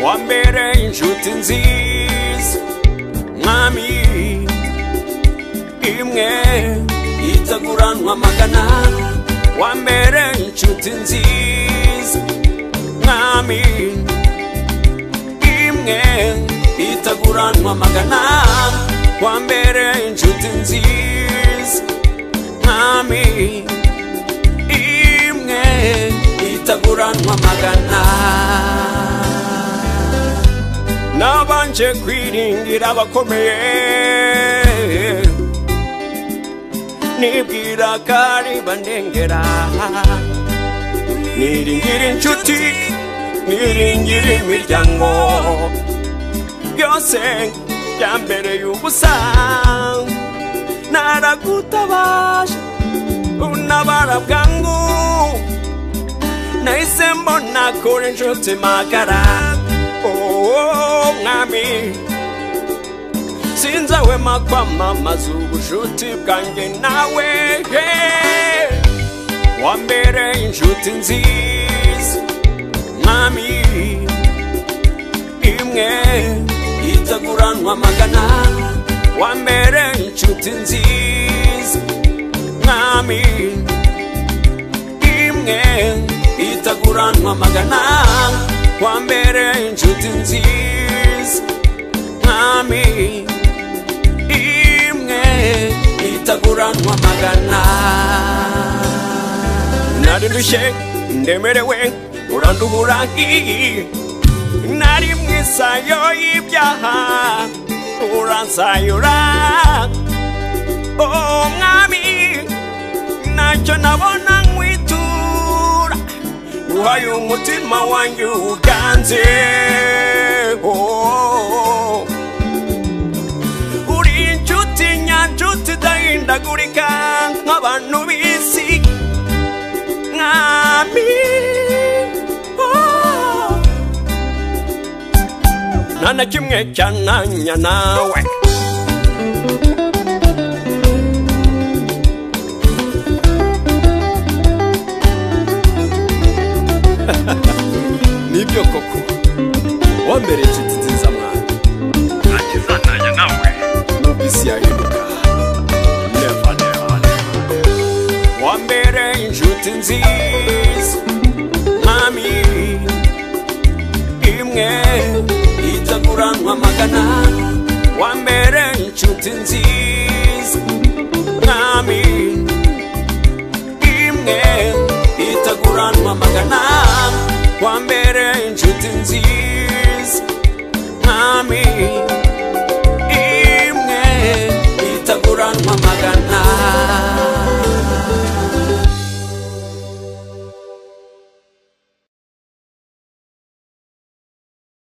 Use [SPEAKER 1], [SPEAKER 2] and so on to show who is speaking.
[SPEAKER 1] wambere inshuti nziza mwami imwe itaguranwa amagana wambere inshuti nziza mwami imwe itaguranwa amagana wambere inshuti nziza mwami imwe itaguranwa amagana nabanje kwiringira abakomeye nibwira kari bandengera niringira inshuti niringira imiryango byose byambereye ubusa naragutabaje unabara bwangu nahise mbona kuri inshuti magara mwami sinzahwema kwamamaza ubushuti bwanjye nawe wambere inshuti nziza mwami imwe itaguranwa amagana wambere inshuti nziza mwami imwe itaguranwa amagana wambere inshuti nziza mwami imwe itaguranwa amagana nari ndushye ndemerewe uranduhura nari mwisayo y'ibyaha uransayura mwami ntacyo nabona nkwitura uhaye umutima wanjye uganze uri inshuti nyanshuti idahindagurika nk'abantu b'isi mwami nta na kimwe cyananya nawe nibyo koko wambere inshuti nziza mwana ntakizananya nawe nubwo isi yahinduka never wambere inshuti nziza mwami imwe itaguranwa amagana wambere inshuti nziza mwami imwe itaguranwa amagana wambere inshuti nziza mwami